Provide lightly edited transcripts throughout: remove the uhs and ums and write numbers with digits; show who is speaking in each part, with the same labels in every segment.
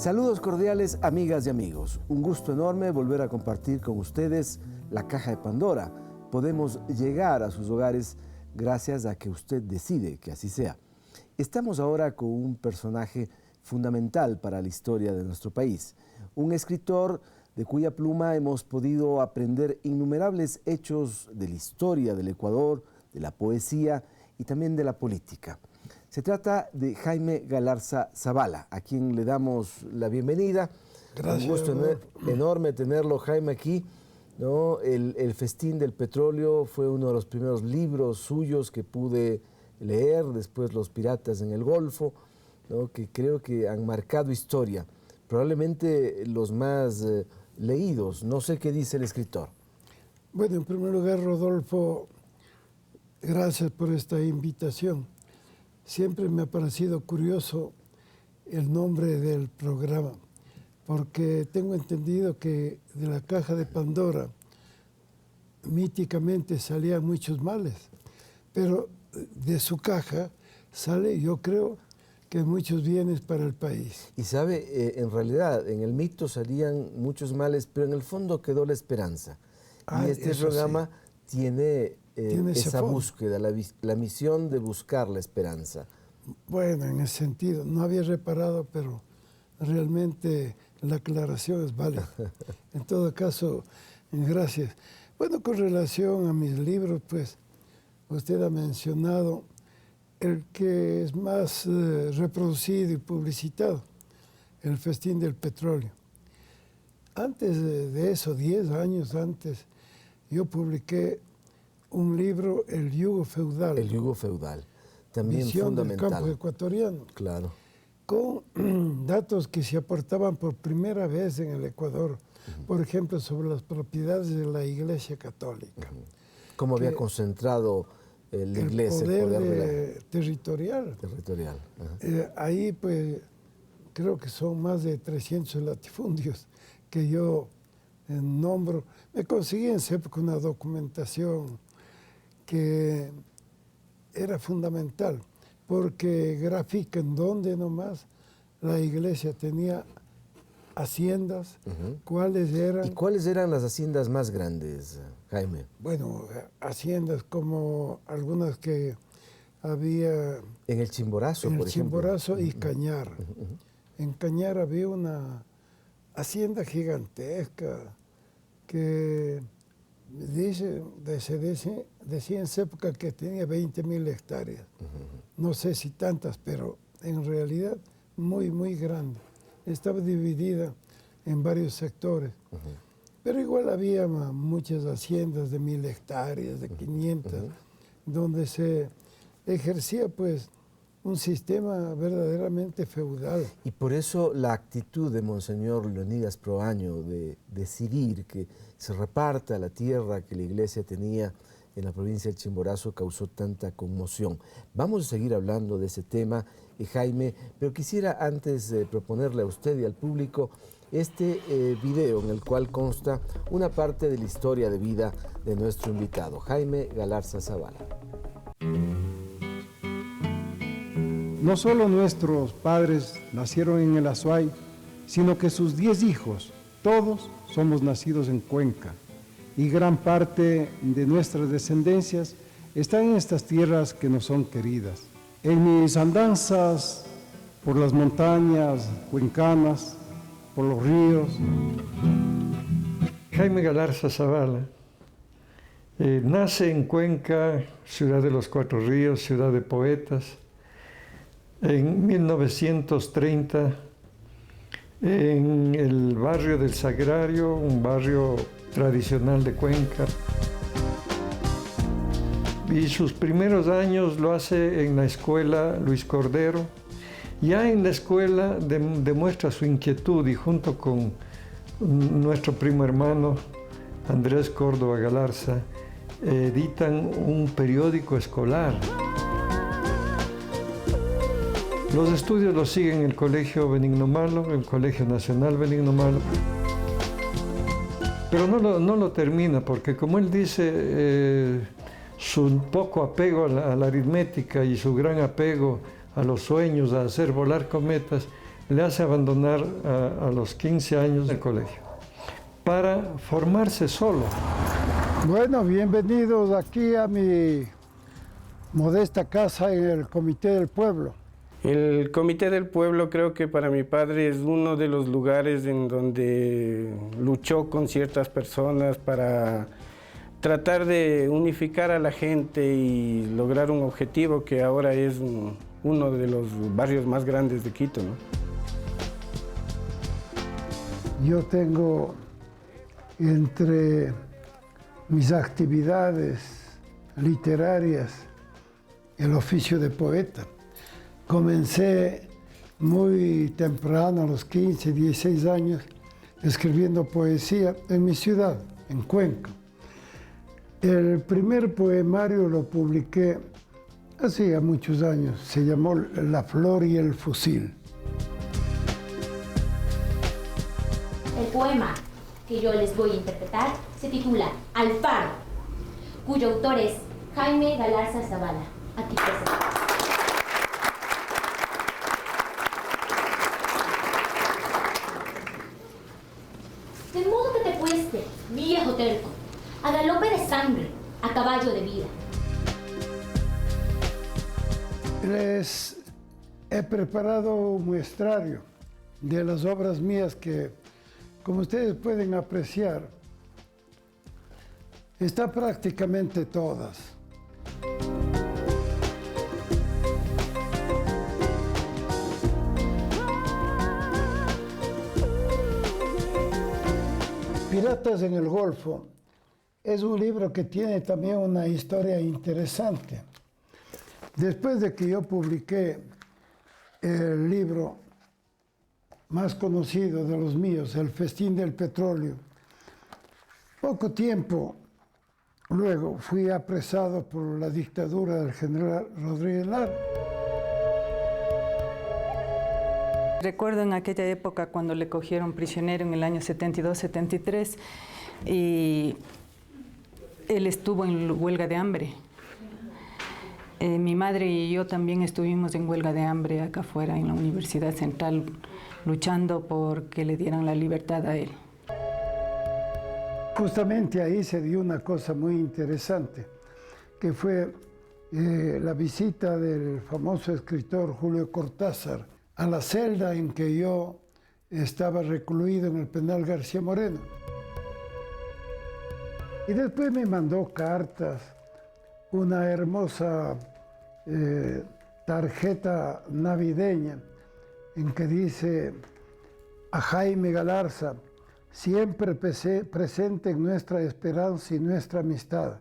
Speaker 1: Saludos cordiales, amigas y amigos. Un gusto enorme volver a compartir con ustedes la Caja de Pandora. Podemos llegar a sus hogares gracias a que usted decide que así sea. Estamos ahora con un personaje fundamental para la historia de nuestro país. Un escritor de cuya pluma hemos podido aprender innumerables hechos de la historia del Ecuador, de la poesía y también de la política. Se trata de Jaime Galarza Zavala, a quien le damos la bienvenida.
Speaker 2: Gracias.
Speaker 1: Un gusto enorme tenerlo, Jaime, aquí, ¿no? El Festín del Petróleo fue uno de los primeros libros suyos que pude leer, después Los Piratas en el Golfo, ¿no? Que creo que han marcado historia, probablemente los más leídos. No sé qué dice el escritor.
Speaker 2: Bueno, en primer lugar, Rodolfo, gracias por esta invitación. Siempre me ha parecido curioso el nombre del programa, porque tengo entendido que de la Caja de Pandora míticamente salían muchos males, pero de su caja sale, yo creo, que muchos bienes para el país.
Speaker 1: Y sabe, en realidad, en el mito salían muchos males, pero en el fondo quedó la esperanza. Y este programa sí tiene esa búsqueda, la misión de buscar la esperanza.
Speaker 2: Bueno, en ese sentido, no había reparado, pero realmente la aclaración es válida. En todo caso, gracias. Bueno, con relación a mis libros, pues, usted ha mencionado el que es más reproducido y publicitado, El Festín del Petróleo. Antes de eso, 10 años antes, yo publiqué un libro, El Yugo Feudal.
Speaker 1: El Yugo Feudal, también
Speaker 2: Visión
Speaker 1: fundamental.
Speaker 2: del campo ecuatoriano.
Speaker 1: Claro.
Speaker 2: Con datos que se aportaban por primera vez en el Ecuador, por ejemplo, sobre las propiedades de la Iglesia Católica.
Speaker 1: ¿Cómo había concentrado la Iglesia
Speaker 2: el poder territorial?
Speaker 1: Territorial.
Speaker 2: Ahí, pues, creo que son más de 300 latifundios que yo nombro. Me conseguí en esa época una documentación que era fundamental, porque grafica en dónde nomás la Iglesia tenía haciendas, cuáles eran.
Speaker 1: ¿Y cuáles eran las haciendas más grandes, Jaime?
Speaker 2: Bueno, haciendas como algunas que había
Speaker 1: en el Chimborazo,
Speaker 2: en
Speaker 1: por
Speaker 2: el
Speaker 1: ejemplo.
Speaker 2: Chimborazo y Cañar. En Cañar había una hacienda gigantesca que decía en esa época que tenía 20.000 hectáreas. No sé si tantas, pero en realidad muy, muy grande. Estaba dividida en varios sectores. Pero igual había muchas haciendas de 1.000 hectáreas, de 500, donde se ejercía pues un sistema verdaderamente feudal.
Speaker 1: Y por eso la actitud de Monseñor Leonidas Proaño de decidir que se reparta la tierra que la Iglesia tenía en la provincia del Chimborazo causó tanta conmoción. Vamos a seguir hablando de ese tema, Jaime, pero quisiera antes proponerle a usted y al público este video en el cual consta una parte de la historia de vida de nuestro invitado, Jaime Galarza Zavala.
Speaker 3: No solo nuestros padres nacieron en el Azuay, sino que sus 10 hijos, todos somos nacidos en Cuenca, y gran parte de nuestras descendencias están en estas tierras que nos son queridas. En mis andanzas por las montañas cuencanas, por los ríos.
Speaker 4: Jaime Galarza Zavala nace en Cuenca, ciudad de los Cuatro Ríos, ciudad de poetas, en 1930, en el barrio del Sagrario, un barrio tradicional de Cuenca. Y sus primeros años lo hace en la escuela Luis Cordero. Ya en la escuela demuestra su inquietud y junto con nuestro primo hermano Andrés Córdoba Galarza editan un periódico escolar. Los estudios los sigue en el Colegio Benigno Malo, el Colegio Nacional Benigno Malo. Pero no lo termina porque, como él dice, su poco apego a la aritmética y su gran apego a los sueños, a hacer volar cometas, le hace abandonar a los 15 años el colegio para formarse solo.
Speaker 2: Bueno, bienvenidos aquí a mi modesta casa en el Comité del Pueblo.
Speaker 5: El Comité del Pueblo creo que para mi padre es uno de los lugares en donde luchó con ciertas personas para tratar de unificar a la gente y lograr un objetivo que ahora es uno de los barrios más grandes de Quito, ¿no?
Speaker 2: Yo tengo entre mis actividades literarias el oficio de poeta. Comencé muy temprano, a los 15, 16 años, escribiendo poesía en mi ciudad, en Cuenca. El primer poemario lo publiqué hacía muchos años, se llamó La flor y el fusil.
Speaker 6: El poema que yo les voy a interpretar se titula Alfaro, cuyo autor es Jaime Galarza Zavala, aquí presente. De modo que te fuiste, viejo terco, a galope de sangre, a caballo de vida.
Speaker 2: Les he preparado un muestrario de las obras mías que, como ustedes pueden apreciar, está prácticamente todas. Piratas en el Golfo es un libro que tiene también una historia interesante. Después de que yo publiqué el libro más conocido de los míos, El festín del petróleo, poco tiempo luego fui apresado por la dictadura del general Rodríguez Lara.
Speaker 7: Recuerdo en aquella época cuando le cogieron prisionero en el año 72-73 y él estuvo en huelga de hambre. Mi madre y yo también estuvimos en huelga de hambre acá afuera en la Universidad Central, luchando por que le dieran la libertad a él.
Speaker 2: Justamente ahí se dio una cosa muy interesante, que fue la visita del famoso escritor Julio Cortázar a la celda en que yo estaba recluido en el penal García Moreno. Y después me mandó cartas, una hermosa tarjeta navideña en que dice a Jaime Galarza, siempre presente en nuestra esperanza y nuestra amistad,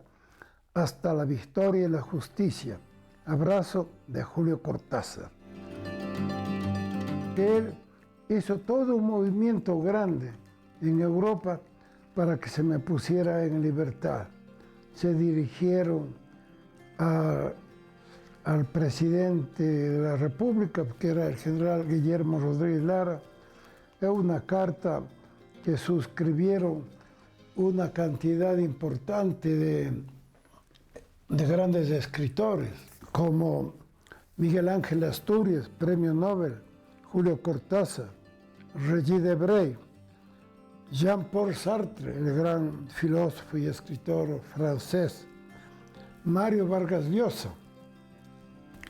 Speaker 2: hasta la victoria y la justicia. Abrazo de Julio Cortázar. Él hizo todo un movimiento grande en Europa para que se me pusiera en libertad. Se dirigieron al presidente de la República, que era el general Guillermo Rodríguez Lara, es una carta que suscribieron una cantidad importante de grandes escritores, como Miguel Ángel Asturias, Premio Nobel, Julio Cortázar, Regis Debray, Jean-Paul Sartre, el gran filósofo y escritor francés, Mario Vargas Llosa,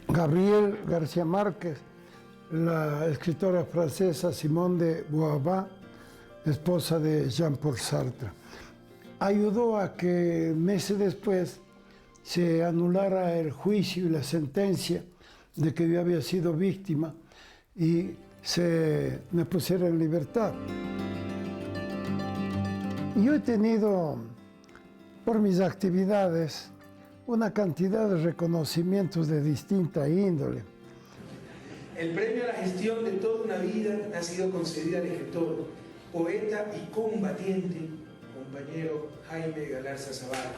Speaker 2: Gabriel García Márquez, la escritora francesa Simone de Beauvoir, esposa de Jean-Paul Sartre. Ayudó a que meses después se anulara el juicio y la sentencia de que yo había sido víctima y se me pusiera en libertad. Yo he tenido, por mis actividades, una cantidad de reconocimientos de distinta índole.
Speaker 8: El premio a la gestión de toda una vida ha sido concedido al escritor, poeta y combatiente, compañero Jaime Galarza Zavala.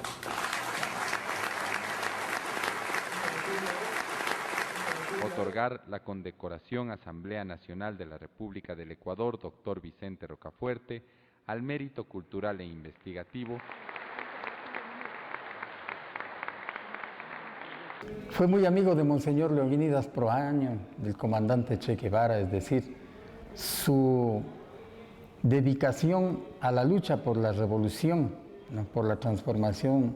Speaker 9: Otorgar la condecoración Asamblea Nacional de la República del Ecuador, Dr. Vicente Rocafuerte, al mérito cultural e investigativo.
Speaker 10: Fue muy amigo de Monseñor Leonidas Proaño, del comandante Che Guevara, es decir, su dedicación a la lucha por la revolución, ¿no?, por la transformación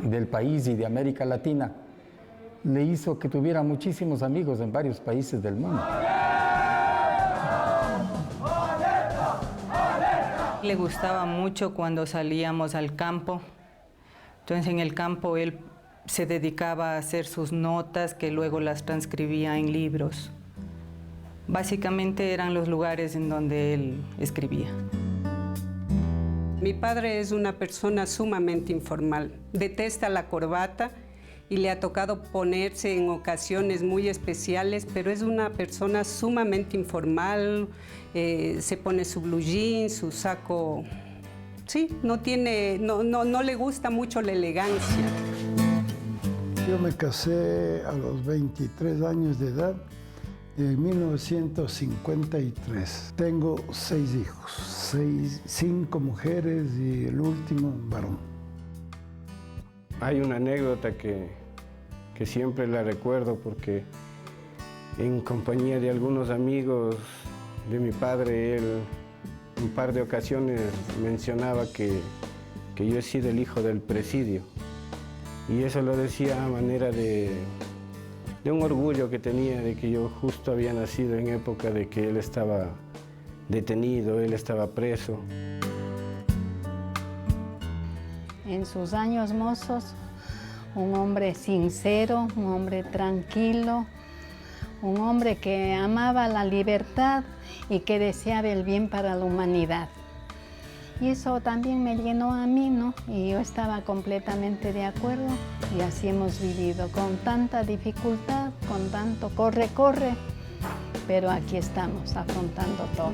Speaker 10: del país y de América Latina, le hizo que tuviera muchísimos amigos en varios países del mundo.
Speaker 7: Le gustaba mucho cuando salíamos al campo. Entonces en el campo él se dedicaba a hacer sus notas que luego las transcribía en libros. Básicamente eran los lugares en donde él escribía.
Speaker 11: Mi padre es una persona sumamente informal, detesta la corbata y le ha tocado ponerse en ocasiones muy especiales, pero es una persona sumamente informal, se pone su blue jeans, su saco, sí, no le gusta mucho la elegancia.
Speaker 2: Yo me casé a los 23 años de edad, en 1953. Tengo 6 hijos, 5 mujeres y el último un varón.
Speaker 5: Hay una anécdota que siempre la recuerdo porque en compañía de algunos amigos de mi padre, él un par de ocasiones mencionaba que yo he sido el hijo del presidio. Y eso lo decía a manera de un orgullo que tenía de que yo justo había nacido en época de que él estaba detenido, él estaba preso.
Speaker 12: En sus años mozos, un hombre sincero, un hombre tranquilo, un hombre que amaba la libertad y que deseaba el bien para la humanidad. Y eso también me llenó a mí, ¿no? Y yo estaba completamente de acuerdo y así hemos vivido con tanta dificultad, con tanto corre, pero aquí estamos afrontando todo.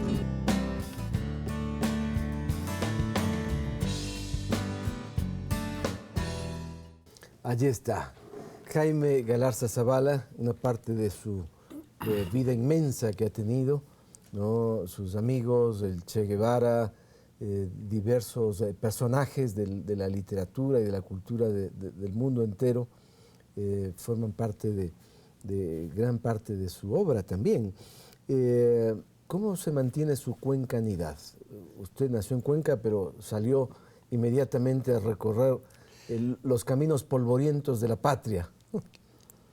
Speaker 1: Allí está, Jaime Galarza Zavala, una parte de su vida inmensa que ha tenido, ¿no? Sus amigos, el Che Guevara, diversos personajes de la literatura y de la cultura del mundo entero, forman parte de gran parte de su obra también. ¿Cómo se mantiene su cuencanidad? Usted nació en Cuenca, pero salió inmediatamente a recorrer los caminos polvorientos de la patria.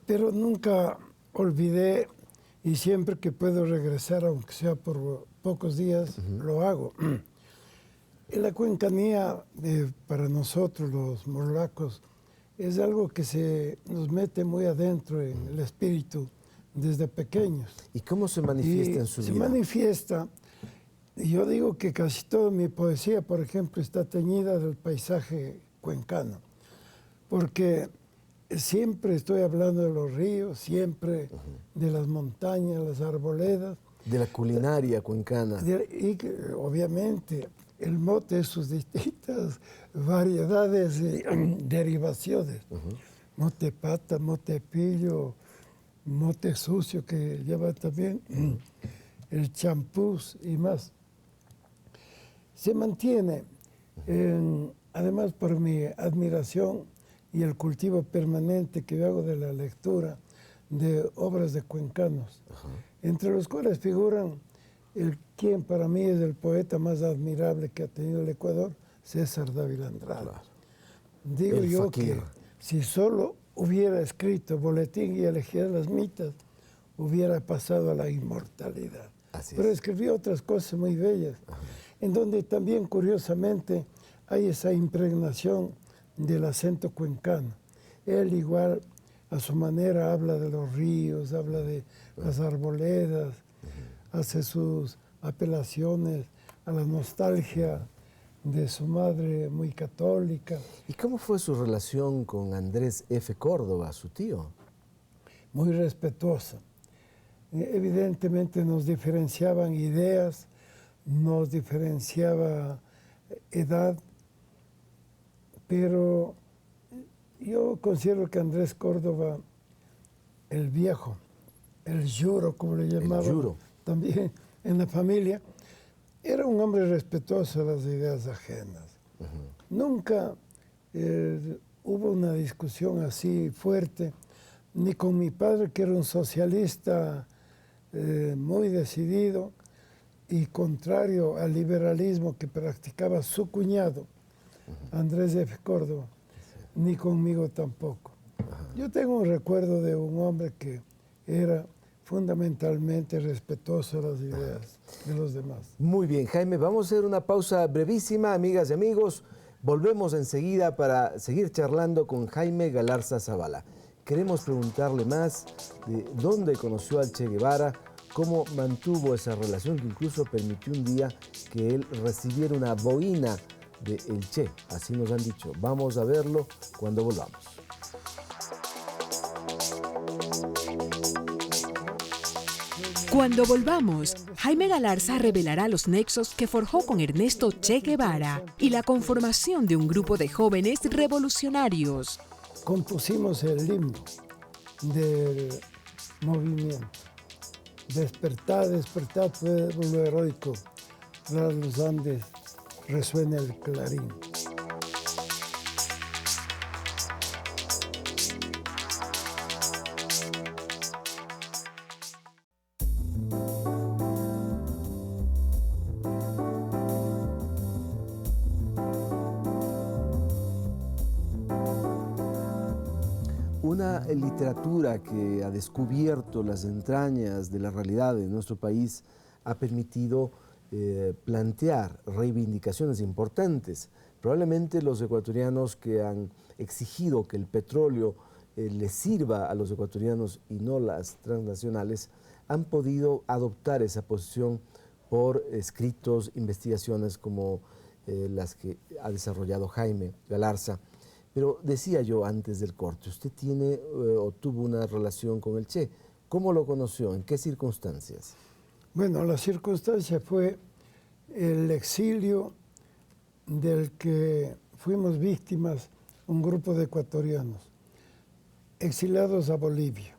Speaker 2: Pero nunca olvidé y siempre que puedo regresar, aunque sea por pocos días, lo hago. La cuencanía para nosotros los morlacos es algo que se nos mete muy adentro en el espíritu desde pequeños.
Speaker 1: ¿Y cómo se manifiesta en su vida?
Speaker 2: Se manifiesta, yo digo que casi toda mi poesía, por ejemplo, está teñida del paisaje cuencano, porque siempre estoy hablando de los ríos, siempre de las montañas, las arboledas.
Speaker 1: De la culinaria cuencana.
Speaker 2: Y obviamente el mote, sus distintas variedades y derivaciones. Mote pata, mote pillo, mote sucio que lleva también el champús y más. Se mantiene, además por mi admiración y el cultivo permanente que yo hago de la lectura de obras de cuencanos, entre los cuales figuran quien para mí es el poeta más admirable que ha tenido el Ecuador, César Dávila Andrade. Claro. Digo el yo Fakir. Que si solo hubiera escrito Boletín y Elegía de las Mitas, hubiera pasado a la inmortalidad. Pero escribió otras cosas muy bellas, en donde también, curiosamente, hay esa impregnación del acento cuencano. Él igual, a su manera, habla de los ríos, habla de las arboledas, hace sus apelaciones a la nostalgia de su madre muy católica.
Speaker 1: ¿Y cómo fue su relación con Andrés F. Córdoba, su tío?
Speaker 2: Muy respetuosa. Evidentemente nos diferenciaban ideas, nos diferenciaba edad, pero yo considero que Andrés Córdoba, el viejo, el Yuro, como le llamaban también en la familia, era un hombre respetuoso de las ideas ajenas. Nunca hubo una discusión así fuerte, ni con mi padre, que era un socialista muy decidido, y contrario al liberalismo que practicaba su cuñado, Andrés F. Córdoba, ni conmigo tampoco. Yo tengo un recuerdo de un hombre que era fundamentalmente respetuoso de las ideas de los demás.
Speaker 1: Muy bien, Jaime, vamos a hacer una pausa brevísima, amigas y amigos. Volvemos enseguida para seguir charlando con Jaime Galarza Zavala. Queremos preguntarle más de dónde conoció al Che Guevara, cómo mantuvo esa relación que incluso permitió un día que él recibiera una boina de El Che, así nos han dicho. Vamos a verlo cuando volvamos.
Speaker 13: Cuando volvamos, Jaime Galarza revelará los nexos que forjó con Ernesto Che Guevara y la conformación de un grupo de jóvenes revolucionarios.
Speaker 2: Compusimos el himno del movimiento. Despertad, despertad, pueblo heroico, tras los Andes resuena el clarín.
Speaker 1: Una literatura que ha descubierto las entrañas de la realidad de nuestro país ha permitido plantear reivindicaciones importantes. Probablemente los ecuatorianos que han exigido que el petróleo les sirva a los ecuatorianos y no las transnacionales han podido adoptar esa posición por escritos, investigaciones como las que ha desarrollado Jaime Galarza. Pero decía yo antes del corte, usted tiene o tuvo una relación con el Che. ¿Cómo lo conoció? ¿En qué circunstancias?
Speaker 2: Bueno, la circunstancia fue el exilio del que fuimos víctimas un grupo de ecuatorianos, exiliados a Bolivia.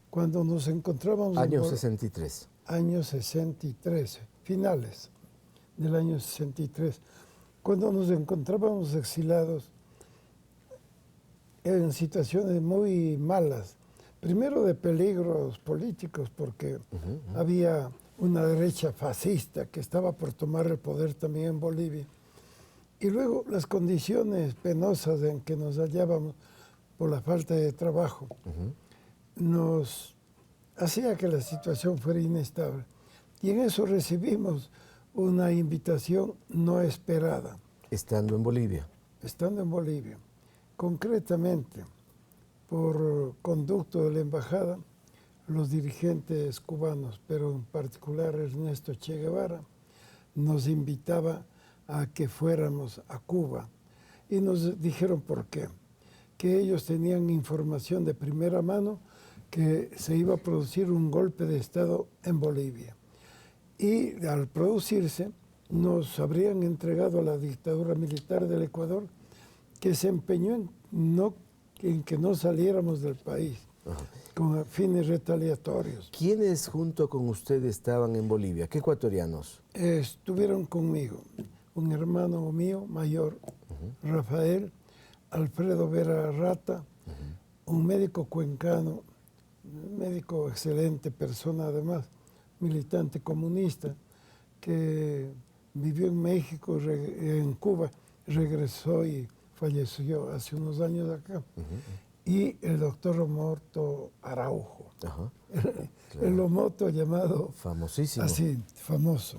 Speaker 2: Cuando nos encontrábamos...
Speaker 1: Año 63.
Speaker 2: Año 63, finales del año 63. Cuando nos encontrábamos exilados en situaciones muy malas, primero de peligros políticos, porque había una derecha fascista que estaba por tomar el poder también en Bolivia, y luego las condiciones penosas en que nos hallábamos por la falta de trabajo, nos hacía que la situación fuera inestable. Y en eso recibimos una invitación no esperada.
Speaker 1: Estando en Bolivia.
Speaker 2: Estando en Bolivia. Concretamente, por conducto de la embajada, los dirigentes cubanos, pero en particular Ernesto Che Guevara, nos invitaba a que fuéramos a Cuba. Y nos dijeron por qué. Que ellos tenían información de primera mano que se iba a producir un golpe de Estado en Bolivia. Y al producirse, nos habrían entregado a la dictadura militar del Ecuador, que se empeñó en que no saliéramos del país, con fines retaliatorios.
Speaker 1: ¿Quiénes junto con usted estaban en Bolivia? ¿Qué ecuatorianos?
Speaker 2: Estuvieron conmigo un hermano mío mayor, Rafael, Alfredo Vera Rata, un médico cuencano, médico excelente, persona además, militante comunista, que vivió en México, en Cuba, regresó y falleció hace unos años acá. Y el doctor Omoto Araujo, el Omoto llamado
Speaker 1: famosísimo,
Speaker 2: así, famoso,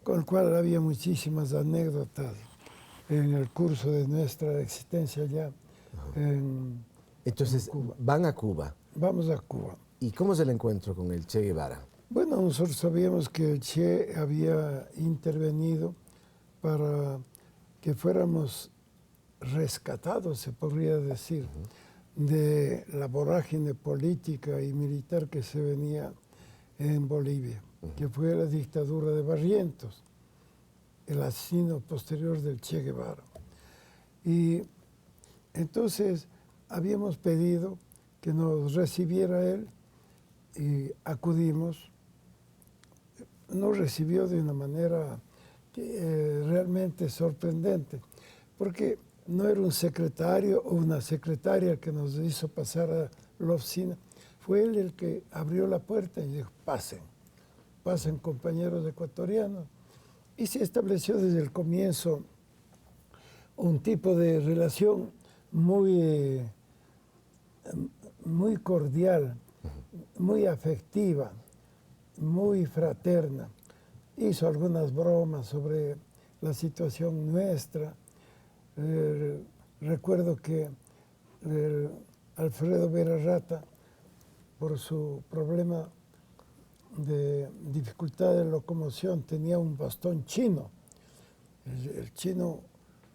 Speaker 2: con el cual había muchísimas anécdotas en el curso de nuestra existencia allá.
Speaker 1: Entonces, van a Cuba.
Speaker 2: Vamos a Cuba.
Speaker 1: ¿Y cómo es el encuentro con el Che Guevara?
Speaker 2: Bueno, nosotros sabíamos que el Che había intervenido para que fuéramos rescatados, se podría decir, de la vorágine política y militar que se venía en Bolivia, que fue la dictadura de Barrientos, el asesino posterior del Che Guevara. Y entonces habíamos pedido que nos recibiera él y acudimos. Nos recibió de una manera realmente sorprendente, porque no era un secretario o una secretaria que nos hizo pasar a la oficina, fue él el que abrió la puerta y dijo, pasen. pasan compañeros ecuatorianos. Y se estableció desde el comienzo un tipo de relación muy cordial, muy afectiva, muy fraterna. Hizo algunas bromas sobre la situación nuestra. Recuerdo que Alfredo Vera Rata, por su problema de dificultad de locomoción, tenía un bastón chino. El chino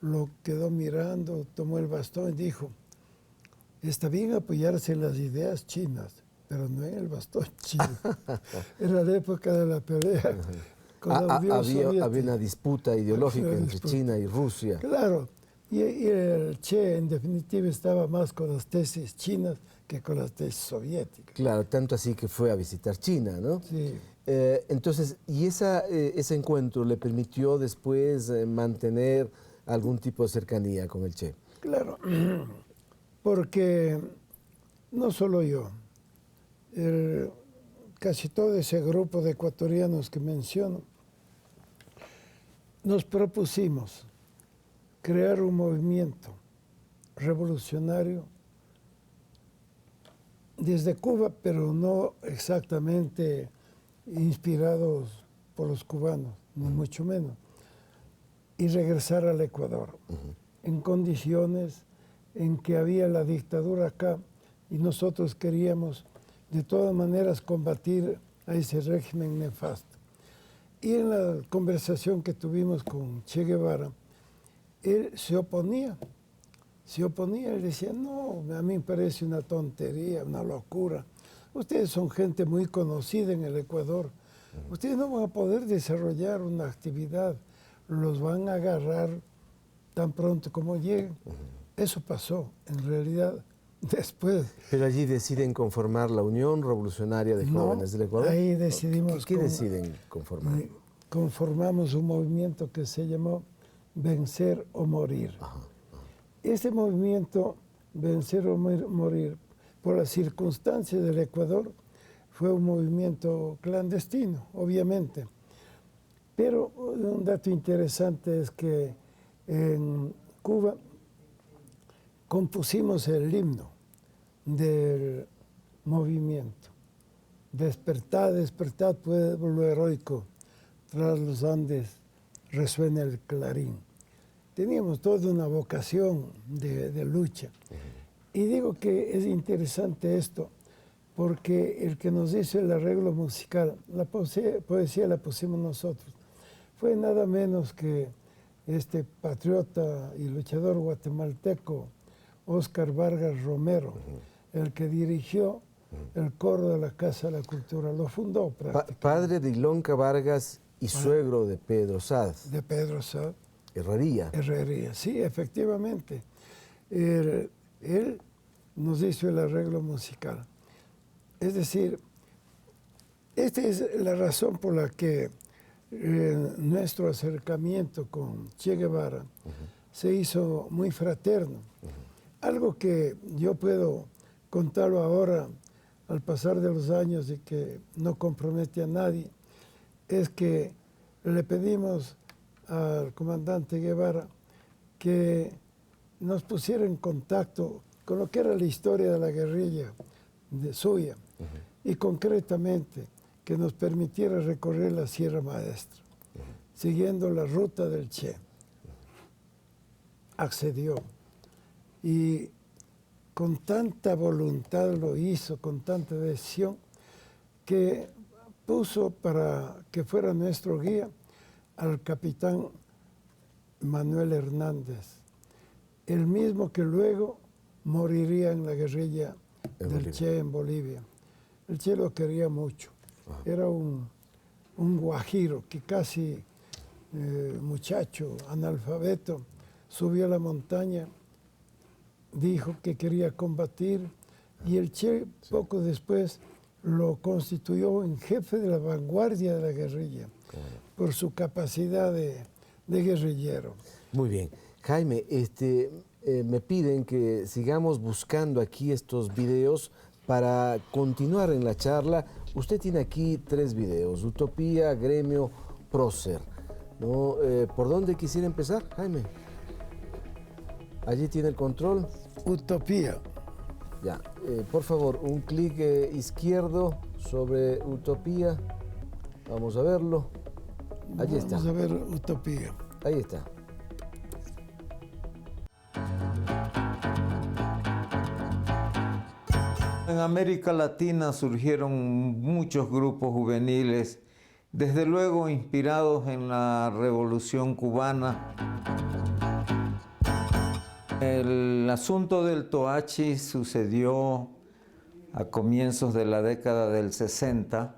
Speaker 2: lo quedó mirando, tomó el bastón y dijo: está bien apoyarse en las ideas chinas, pero no en el bastón chino. Era la época de la pelea.
Speaker 1: Había una disputa ideológica entre China y Rusia.
Speaker 2: Claro, y el Che en definitiva estaba más con las tesis chinas que con las tesis soviéticas.
Speaker 1: Claro, tanto así que fue a visitar China, ¿no?
Speaker 2: Sí.
Speaker 1: Entonces, ¿y ese encuentro le permitió después mantener algún tipo de cercanía con el Che?
Speaker 2: Claro, porque no solo yo, casi todo ese grupo de ecuatorianos que menciono, nos propusimos crear un movimiento revolucionario desde Cuba, pero no exactamente inspirados por los cubanos, ni mucho menos, y regresar al Ecuador en condiciones en que había la dictadura acá y nosotros queríamos de todas maneras combatir a ese régimen nefasto. Y en la conversación que tuvimos con Che Guevara, él se oponía, él decía: no, a mí me parece una tontería, una locura. Ustedes son gente muy conocida en el Ecuador, ustedes no van a poder desarrollar una actividad, los van a agarrar tan pronto como lleguen. Eso pasó, en realidad, después.
Speaker 1: Pero allí deciden conformar la Unión Revolucionaria de Jóvenes del Ecuador.
Speaker 2: Ahí decidimos.
Speaker 1: ¿Qué deciden conformar?
Speaker 2: Conformamos un movimiento que se llamó Vencer o Morir. Este movimiento, Vencer o Morir, por las circunstancias del Ecuador, fue un movimiento clandestino, obviamente. Pero un dato interesante es que en Cuba compusimos el himno del movimiento. Despertad, despertad, pueblo heroico, tras los Andes resuena el clarín. Teníamos toda una vocación de lucha. Y digo que es interesante esto, porque el que nos hizo el arreglo musical, la poesía la pusimos nosotros, fue nada menos que este patriota y luchador guatemalteco, Óscar Vargas Romero, el que dirigió el coro de la Casa de la Cultura, lo fundó prácticamente.
Speaker 1: Padre de Ilonka Vargas y suegro de Pedro Sáz.
Speaker 2: De Pedro Sáz.
Speaker 1: Herrería.
Speaker 2: Herrería, sí, efectivamente. Él nos hizo el arreglo musical. Es decir, esta es la razón por la que nuestro acercamiento con Che Guevara se hizo muy fraterno. Algo que yo puedo contarlo ahora, al pasar de los años y que no compromete a nadie, es que le pedimos al comandante Guevara que nos pusiera en contacto con lo que era la historia de la guerrilla suya y concretamente que nos permitiera recorrer la Sierra Maestra, siguiendo la ruta del Che. Accedió y con tanta voluntad lo hizo, con tanta decisión, que puso para que fuera nuestro guía al capitán Manuel Hernández, el mismo que luego moriría en la guerrilla del Che en Bolivia. El Che lo quería mucho. Era un guajiro que casi muchacho, analfabeto, subió a la montaña, dijo que quería combatir y el Che poco después lo constituyó en jefe de la vanguardia de la guerrilla por su capacidad de guerrillero.
Speaker 1: Muy bien. Jaime, me piden que sigamos buscando aquí estos videos Para continuar en la charla, usted tiene aquí 3 videos, Utopía, Gremio, Prócer, ¿no? ¿Por dónde quisiera empezar, Jaime? Allí tiene el control.
Speaker 2: Utopía.
Speaker 1: Ya, por favor, un clic izquierdo sobre Utopía. Vamos a verlo. Allí está.
Speaker 2: Vamos a ver Utopía.
Speaker 1: Ahí está.
Speaker 14: En América Latina surgieron muchos grupos juveniles, desde luego inspirados en la Revolución Cubana. El asunto del Toachi sucedió a comienzos de la década del 60.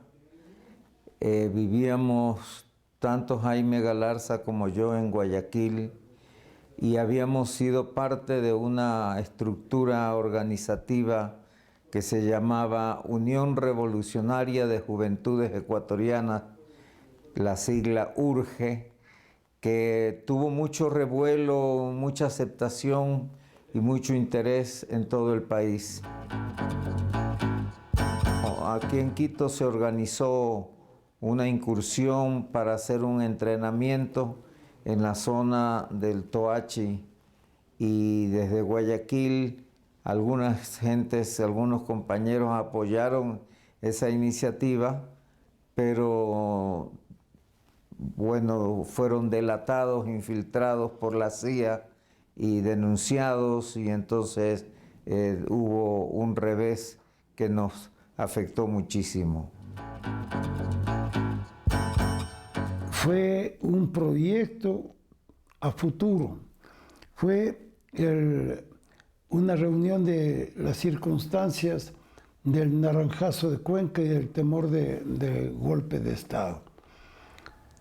Speaker 14: Vivíamos tanto Jaime Galarza como yo en Guayaquil y habíamos sido parte de una estructura organizativa que se llamaba Unión Revolucionaria de Juventudes Ecuatorianas, la sigla URGE, que tuvo mucho revuelo, mucha aceptación y mucho interés en todo el país. Aquí en Quito se organizó una incursión para hacer un entrenamiento en la zona del Toachi y desde Guayaquil algunas gentes, algunos compañeros apoyaron esa iniciativa, pero bueno, fueron delatados, infiltrados por la CIA y denunciados, y entonces hubo un revés que nos afectó muchísimo.
Speaker 2: Fue un proyecto a futuro. Fue una reunión de las circunstancias del naranjazo de Cuenca y del temor de golpe de Estado.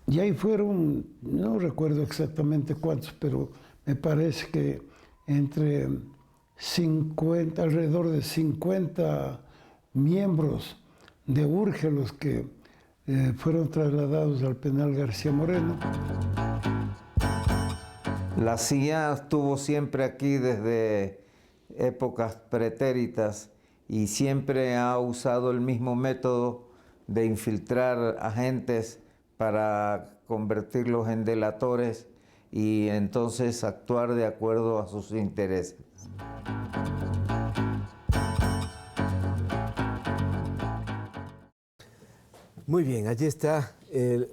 Speaker 2: Y ahí fueron, no recuerdo exactamente cuántos, pero me parece que entre 50, alrededor de 50 miembros de URGE los que fueron trasladados al penal García Moreno.
Speaker 14: La CIA estuvo siempre aquí desde épocas pretéritas y siempre ha usado el mismo método de infiltrar agentes para convertirlos en delatores y entonces actuar de acuerdo a sus intereses.
Speaker 1: Muy bien, allí está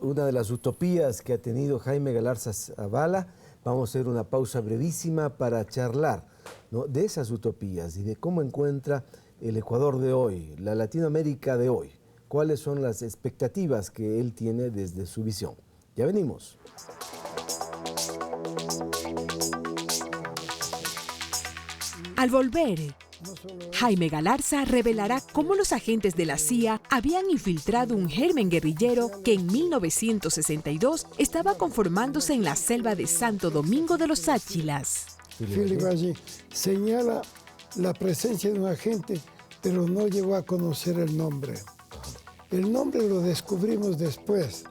Speaker 1: una de las utopías que ha tenido Jaime Galarza Zavala. Vamos a hacer una pausa brevísima para charlar, ¿no?, de esas utopías y de cómo encuentra el Ecuador de hoy, la Latinoamérica de hoy. ¿Cuáles son las expectativas que él tiene desde su visión? Ya venimos.
Speaker 13: Al volver, Jaime Galarza revelará cómo los agentes de la CIA habían infiltrado un germen guerrillero que en 1962 estaba conformándose en la selva de Santo Domingo de los Áchilas.
Speaker 2: Philip allí señala la presencia de un agente, pero no llegó a conocer el nombre. El nombre lo descubrimos después.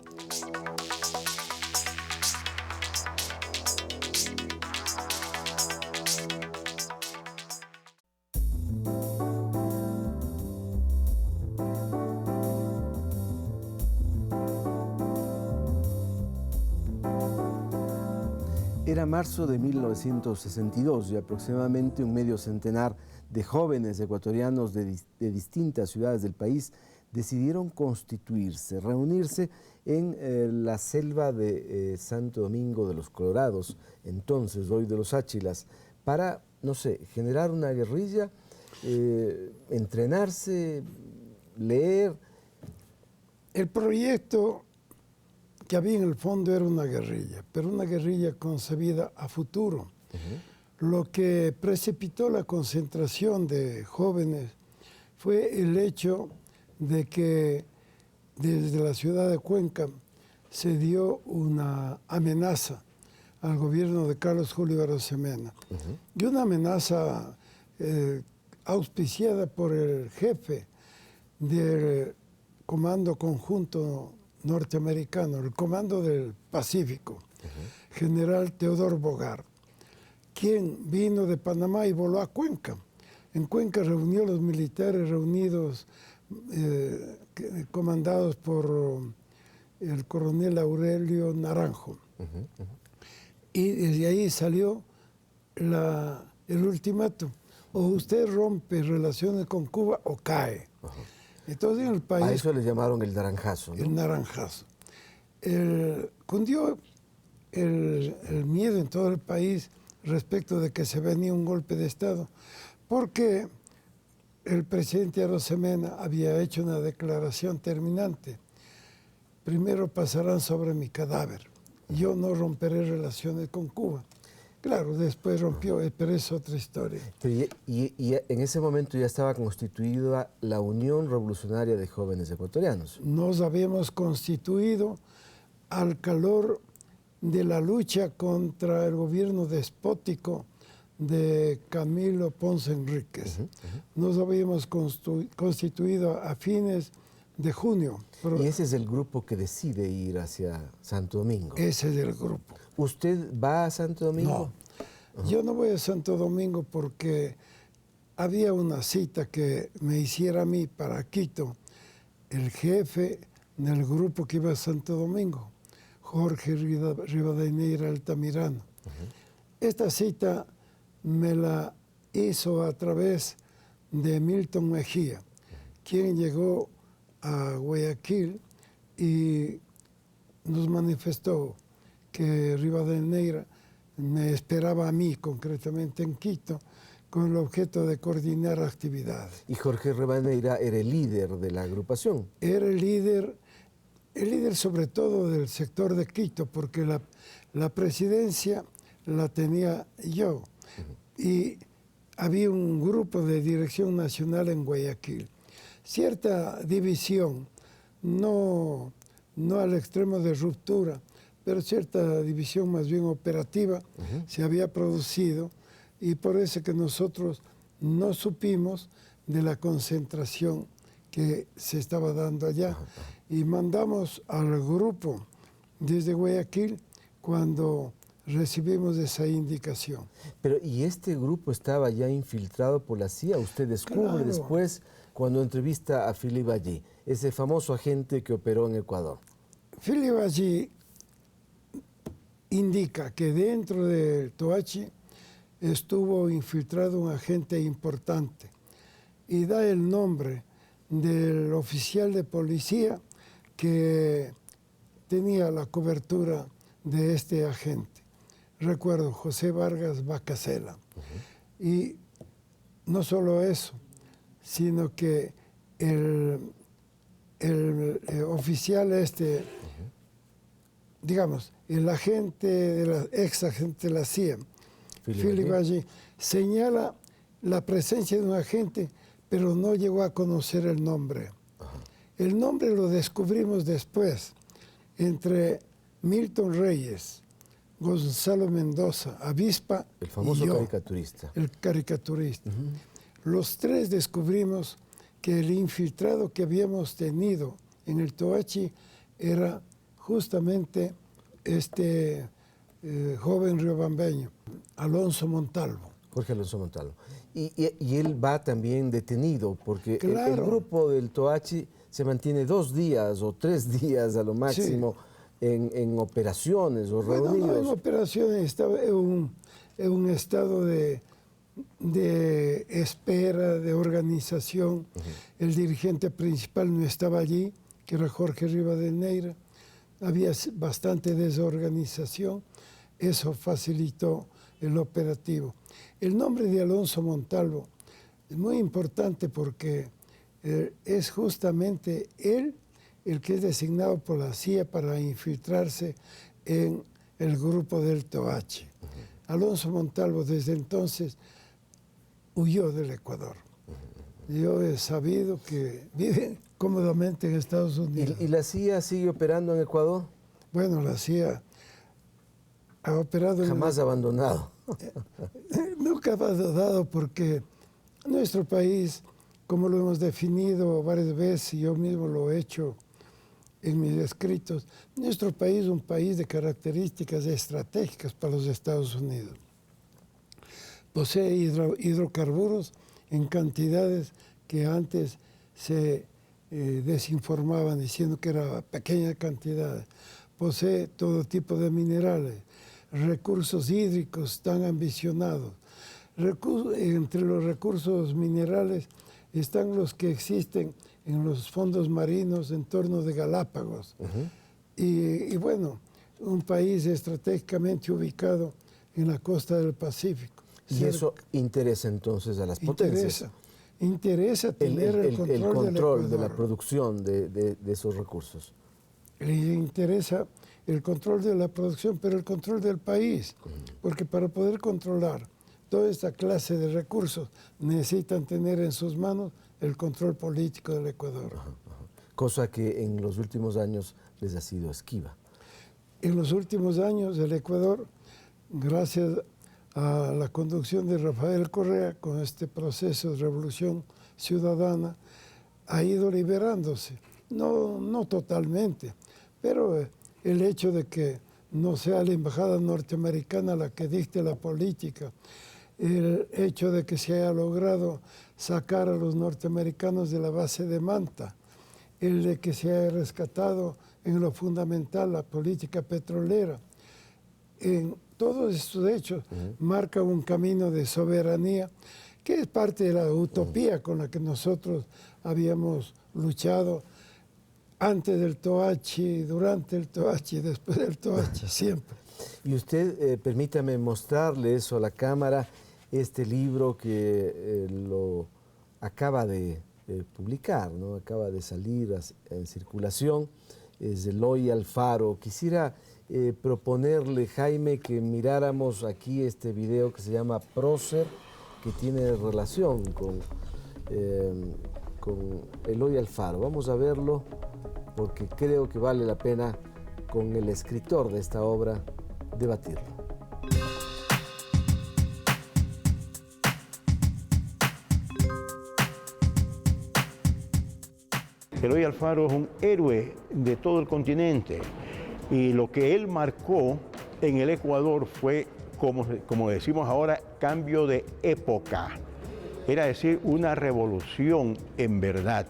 Speaker 1: Era marzo de 1962 y aproximadamente un medio centenar de jóvenes ecuatorianos de distintas ciudades del país decidieron constituirse, reunirse en la selva de Santo Domingo de los Colorados, entonces hoy de los Áchilas, para, no sé, generar una guerrilla, entrenarse, leer.
Speaker 2: El proyecto que había en el fondo era una guerrilla, pero una guerrilla concebida a futuro. Lo que precipitó la concentración de jóvenes fue el hecho de que desde la ciudad de Cuenca se dio una amenaza al gobierno de Carlos Julio Arosemena, y una amenaza auspiciada por el jefe del Comando Conjunto norteamericano, el Comando del Pacífico, general Teodoro Bogart, quien vino de Panamá y voló a Cuenca. En Cuenca reunió a los militares reunidos, comandados por el coronel Aurelio Naranjo. Y desde ahí salió el ultimátum. O usted rompe relaciones con Cuba o cae. Entonces en el país...
Speaker 1: A eso le llamaron el naranjazo, ¿no?
Speaker 2: El naranjazo. Cundió el miedo en todo el país respecto de que se venía un golpe de Estado, porque el presidente Arosemena había hecho una declaración terminante. Primero pasarán sobre mi cadáver. Yo no romperé relaciones con Cuba. Claro, después rompió, pero es otra historia.
Speaker 1: Pero y en ese momento ya estaba constituida la Unión Revolucionaria de Jóvenes Ecuatorianos.
Speaker 2: Nos habíamos constituido al calor de la lucha contra el gobierno despótico de Camilo Ponce Enríquez. Nos habíamos constituido a fines de junio.
Speaker 1: Y ese es el grupo que decide ir hacia Santo Domingo.
Speaker 2: Ese es el grupo.
Speaker 1: ¿Usted va a Santo Domingo?
Speaker 2: No, yo no voy a Santo Domingo porque había una cita que me hiciera a mí para Quito, el jefe del grupo que iba a Santo Domingo, Jorge Rivadeneira Altamirano. Esta cita me la hizo a través de Milton Mejía, quien llegó a Guayaquil y nos manifestó que Rivadeneira me esperaba a mí, concretamente en Quito, con el objeto de coordinar actividades.
Speaker 1: ¿Y Jorge Rivadeneira era el líder de la agrupación?
Speaker 2: Era el líder sobre todo del sector de Quito, porque la presidencia la tenía yo. Y había un grupo de dirección nacional en Guayaquil. Cierta división, no al extremo de ruptura, pero cierta división más bien operativa se había producido, y por eso que nosotros no supimos de la concentración que se estaba dando allá. Y mandamos al grupo desde Guayaquil cuando recibimos esa indicación.
Speaker 1: Pero, ¿y este grupo estaba ya infiltrado por la CIA? Usted descubre después cuando entrevista a Philippe Allí, ese famoso agente que operó en Ecuador.
Speaker 2: Philippe Allí indica que dentro del Toachi estuvo infiltrado un agente importante y da el nombre del oficial de policía que tenía la cobertura de este agente. Recuerdo, José Vargas Bacasela. Y no solo eso, sino que el oficial digamos, el agente, ex agente de la CIA, Philippe Allí, señala la presencia de un agente, pero no llegó a conocer el nombre. El nombre lo descubrimos después, entre Milton Reyes, Gonzalo Mendoza, Avispa,
Speaker 1: el famoso
Speaker 2: y yo,
Speaker 1: caricaturista.
Speaker 2: El caricaturista. Los tres descubrimos que el infiltrado que habíamos tenido en el Toachi era justamente este joven riobambeño, Alonso Montalvo.
Speaker 1: Jorge Alonso Montalvo. Y él va también detenido, porque
Speaker 2: claro,
Speaker 1: el grupo del Toachi se mantiene 2 días o 3 días a lo máximo en operaciones o reunidos.
Speaker 2: No, en operaciones estaba en un estado de espera, de organización. El dirigente principal no estaba allí, que era Jorge Rivadeneira. Había bastante desorganización. Eso facilitó el operativo. El nombre de Alonso Montalvo es muy importante porque es justamente él el que es designado por la CIA para infiltrarse en el grupo del Toachi. Alonso Montalvo desde entonces huyó del Ecuador. Yo he sabido que vive cómodamente en Estados Unidos.
Speaker 1: ¿Y la CIA sigue operando en Ecuador?
Speaker 2: Bueno, la CIA ha operado...
Speaker 1: Jamás abandonado.
Speaker 2: Nunca ha abandonado porque nuestro país, como lo hemos definido varias veces, y yo mismo lo he hecho en mis escritos, nuestro país es un país de características estratégicas para los Estados Unidos. Posee hidrocarburos en cantidades que antes se desinformaban diciendo que era pequeña cantidad. Posee todo tipo de minerales, recursos hídricos tan ambicionados. Entre los recursos minerales están los que existen en los fondos marinos en torno de Galápagos. Y bueno, un país estratégicamente ubicado en la costa del Pacífico.
Speaker 1: ¿Y eso interesa entonces a las potencias?
Speaker 2: Interesa tener el control
Speaker 1: de la producción de esos recursos.
Speaker 2: Le interesa el control de la producción, pero el control del país, porque para poder controlar toda esta clase de recursos necesitan tener en sus manos el control político del Ecuador.
Speaker 1: Cosa que en los últimos años les ha sido esquiva.
Speaker 2: En los últimos años el Ecuador, gracias a la conducción de Rafael Correa con este proceso de revolución ciudadana, ha ido liberándose. No totalmente, pero el hecho de que no sea la embajada norteamericana la que dicte la política, el hecho de que se haya logrado sacar a los norteamericanos de la base de Manta, el de que se haya rescatado en lo fundamental la política petrolera. En todos estos hechos marca un camino de soberanía que es parte de la utopía con la que nosotros habíamos luchado antes del Toachi, durante el Toachi, después del Toachi, siempre.
Speaker 1: Y usted, permítame mostrarle eso a la cámara, este libro que lo acaba de publicar, ¿no? Acaba de salir en circulación, es de Eloy Alfaro. Quisiera proponerle, Jaime, que miráramos aquí este video que se llama Prócer, que tiene relación con Eloy Alfaro. Vamos a verlo porque creo que vale la pena con el escritor de esta obra debatirlo.
Speaker 15: Eloy Alfaro es un héroe de todo el continente y lo que él marcó en el Ecuador fue, como decimos ahora, cambio de época. Era decir, una revolución en verdad,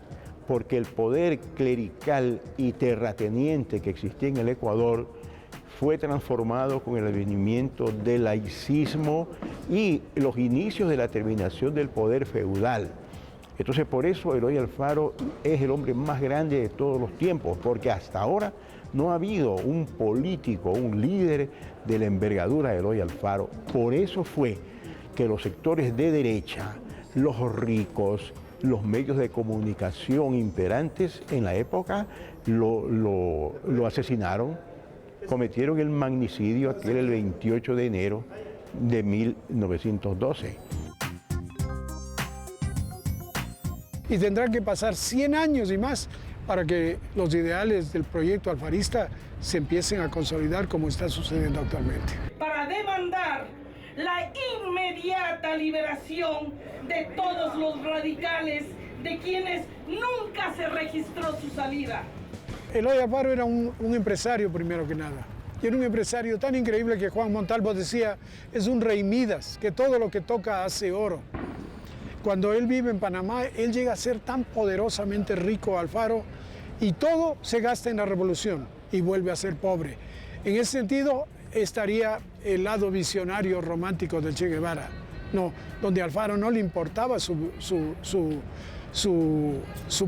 Speaker 15: porque el poder clerical y terrateniente que existía en el Ecuador fue transformado con el advenimiento del laicismo y los inicios de la terminación del poder feudal. Entonces, por eso Eloy Alfaro es el hombre más grande de todos los tiempos, porque hasta ahora no ha habido un político, un líder de la envergadura de Eloy Alfaro. Por eso fue que los sectores de derecha, los ricos, los medios de comunicación imperantes en la época lo asesinaron, cometieron el magnicidio aquel el 28 de enero de 1912.
Speaker 16: Y tendrán que pasar 100 años y más para que los ideales del proyecto alfarista se empiecen a consolidar como está sucediendo actualmente.
Speaker 17: Para demandar la inmediata liberación de todos los radicales de quienes nunca se registró su salida.
Speaker 16: Eloy Alfaro era un empresario primero que nada. Y era un empresario tan increíble que Juan Montalvo decía, es un rey Midas, que todo lo que toca hace oro. Cuando él vive en Panamá, él llega a ser tan poderosamente rico, Alfaro, y todo se gasta en la revolución y vuelve a ser pobre. En ese sentido, estaría el lado visionario romántico del Che Guevara, no, donde a Alfaro no le importaba su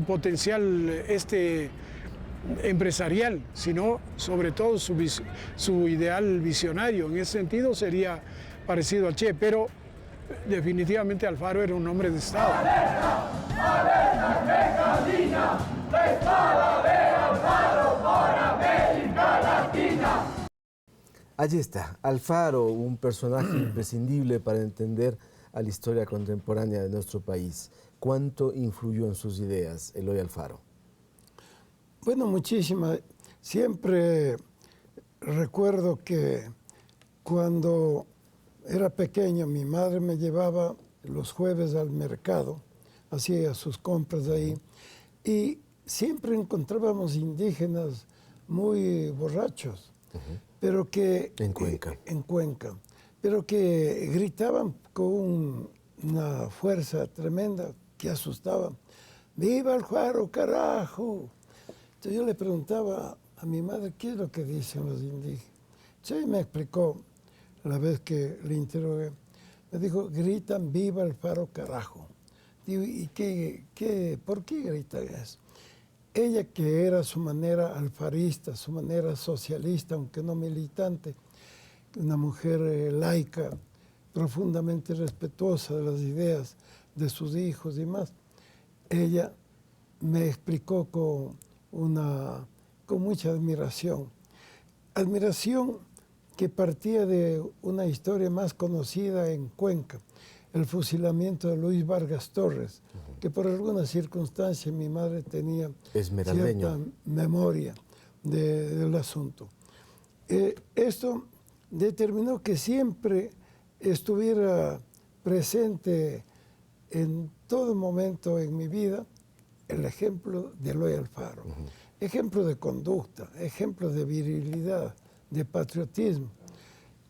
Speaker 16: potencial empresarial, sino sobre todo su ideal visionario. En ese sentido sería parecido al Che, pero definitivamente Alfaro era un hombre de Estado.
Speaker 1: Allí está, Alfaro, un personaje imprescindible para entender a la historia contemporánea de nuestro país. ¿Cuánto influyó en sus ideas Eloy Alfaro?
Speaker 2: Bueno, muchísima. Siempre recuerdo que cuando era pequeño, mi madre me llevaba los jueves al mercado, hacía sus compras ahí, y siempre encontrábamos indígenas muy borrachos, pero que...
Speaker 1: En Cuenca.
Speaker 2: En Cuenca, pero que gritaban con una fuerza tremenda que asustaba. ¡Viva Alfaro, carajo! Entonces yo le preguntaba a mi madre, ¿qué es lo que dicen los indígenas? Entonces ella me explicó, la vez que le interrogué, me dijo, gritan viva Alfaro, carajo. Digo, ¿y por qué gritan eso? Ella, que era su manera alfarista, su manera socialista, aunque no militante, una mujer laica, profundamente respetuosa de las ideas de sus hijos y más, ella me explicó con mucha admiración. Admiración que partía de una historia más conocida en Cuenca, el fusilamiento de Luis Vargas Torres, que por alguna circunstancia mi madre tenía cierta memoria del asunto. Esto determinó que siempre estuviera presente en todo momento en mi vida el ejemplo de Eloy Alfaro, ejemplo de conducta, ejemplo de virilidad, de patriotismo,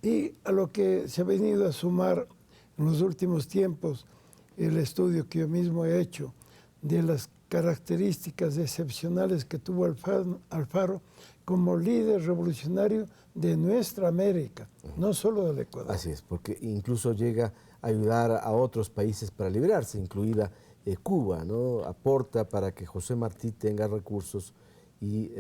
Speaker 2: y a lo que se ha venido a sumar en los últimos tiempos el estudio que yo mismo he hecho de las características excepcionales que tuvo Alfaro como líder revolucionario de nuestra América, no solo del Ecuador.
Speaker 1: Así es, porque incluso llega a ayudar a otros países para liberarse, incluida Cuba, ¿no? Aporta para que José Martí tenga recursos y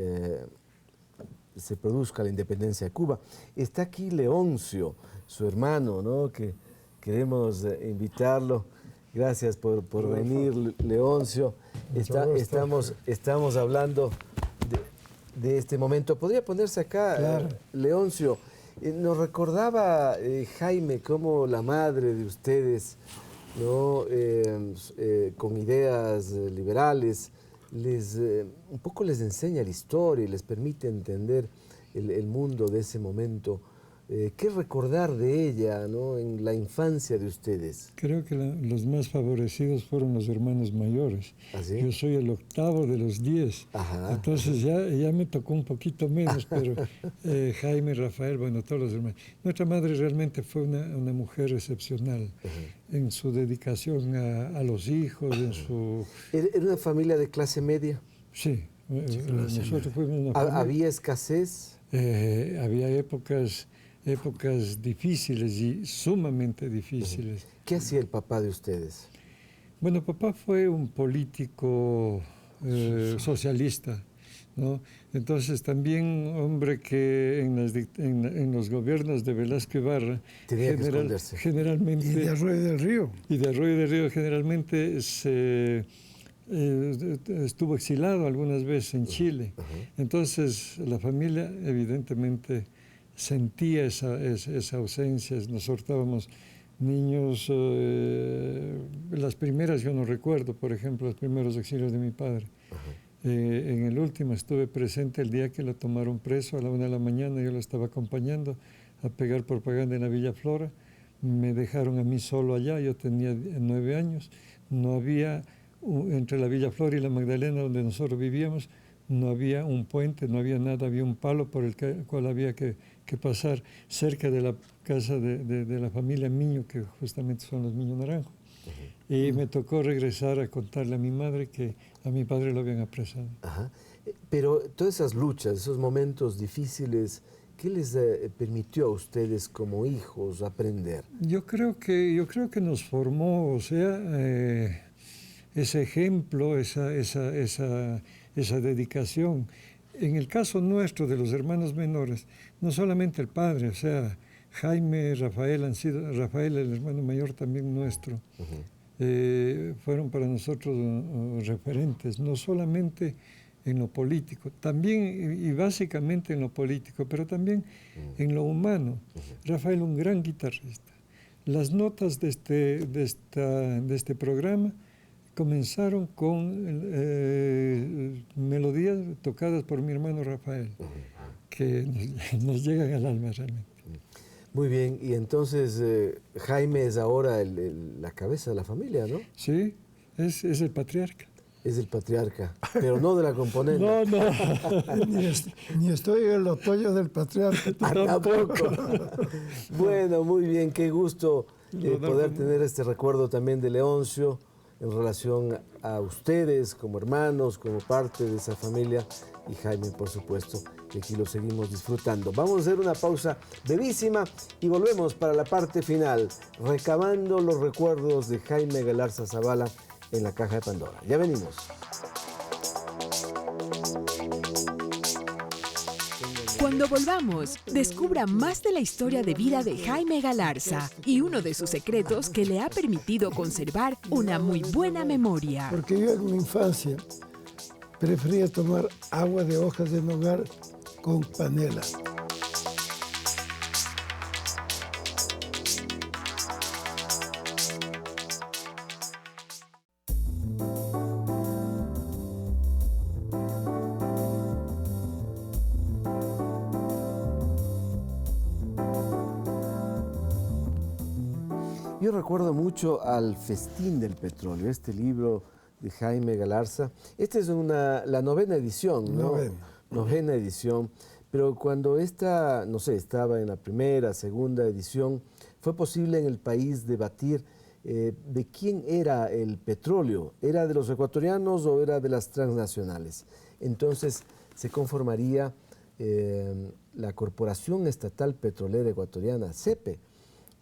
Speaker 1: se produzca la independencia de Cuba. Está aquí Leoncio, su hermano, ¿no? Que queremos invitarlo. Gracias por venir, Leoncio. Estamos hablando de este momento. ¿Podría ponerse acá, claro. Leoncio? Nos recordaba Jaime cómo la madre de ustedes, ¿no? Con ideas liberales, un poco les enseña la historia y les permite entender el mundo de ese momento. ¿Qué recordar de ella, ¿no? En la infancia de ustedes?
Speaker 4: Creo que los más favorecidos fueron los hermanos mayores. ¿Ah, sí? Yo soy el octavo de los 10. Ajá. Entonces ya me tocó un poquito menos, pero Jaime, Rafael, bueno, todos los hermanos. Nuestra madre realmente fue una mujer excepcional en su dedicación a los hijos, en su...
Speaker 1: ¿Era una familia de clase media?
Speaker 4: Sí. Nosotros fuimos una familia.
Speaker 1: ¿Había escasez?
Speaker 4: Había épocas difíciles y sumamente difíciles.
Speaker 1: ¿Qué hacía el papá de ustedes?
Speaker 4: Bueno, papá fue un político socialista, ¿no? Entonces también hombre que en los gobiernos de Velázquez Ibarra generalmente...
Speaker 2: Y de Arroyo del Río.
Speaker 4: Y de Arroyo del Río generalmente estuvo exilado algunas veces en Chile. Entonces la familia evidentemente sentía esa ausencia. Nosotros estábamos niños, las primeras yo no recuerdo, por ejemplo, los primeros exilios de mi padre. En el último estuve presente el día que lo tomaron preso a la 1 de la mañana, yo lo estaba acompañando a pegar propaganda en la Villa Flora. Me dejaron a mí solo allá, yo tenía 9 años, no había, entre la Villa Flora y la Magdalena donde nosotros vivíamos, no había un puente, no había nada, había un palo por el cual había que pasar cerca de la casa de la familia Miño, que justamente son los Miño Naranjo. Y me tocó regresar a contarle a mi madre que a mi padre lo habían apresado.
Speaker 1: Pero todas esas luchas, esos momentos difíciles, ¿qué les permitió a ustedes como hijos aprender?
Speaker 4: Yo creo que nos formó, o sea, ese ejemplo, esa dedicación. En el caso nuestro de los hermanos menores, no solamente el padre, o sea, Jaime, Rafael, Rafael, el hermano mayor también nuestro, fueron para nosotros referentes, no solamente en lo político, también y básicamente en lo político, pero también en lo humano. Rafael, un gran guitarrista. Las notas de este programa comenzaron con melodías tocadas por mi hermano Rafael, que nos llegan al alma realmente.
Speaker 1: Muy bien, y entonces Jaime es ahora la cabeza de la familia, ¿no?
Speaker 4: Sí, es el patriarca.
Speaker 1: Es el patriarca, pero no de la componente.
Speaker 2: No, no, ni estoy en el otoño del patriarca.
Speaker 1: Tampoco. Bueno, muy bien, qué gusto poder tener este recuerdo también de Leoncio en relación a ustedes como hermanos, como parte de esa familia, y Jaime, por supuesto, que aquí lo seguimos disfrutando. Vamos a hacer una pausa brevísima y volvemos para la parte final, recabando los recuerdos de Jaime Galarza Zavala en la Caja de Pandora. Ya venimos.
Speaker 13: Cuando volvamos, descubra más de la historia de vida de Jaime Galarza y uno de sus secretos que le ha permitido conservar una muy buena memoria.
Speaker 2: Porque yo en mi infancia prefería tomar agua de hojas de nogal con panela.
Speaker 1: Yo recuerdo mucho al Festín del Petróleo, este libro de Jaime Galarza. Esta es la 9ª edición, ¿no? Novena edición. Pero cuando esta, no sé, estaba en la 1ª, 2ª edición, fue posible en el país debatir de quién era el petróleo. ¿Era de los ecuatorianos o era de las transnacionales? Entonces se conformaría la Corporación Estatal Petrolera Ecuatoriana, CEPE,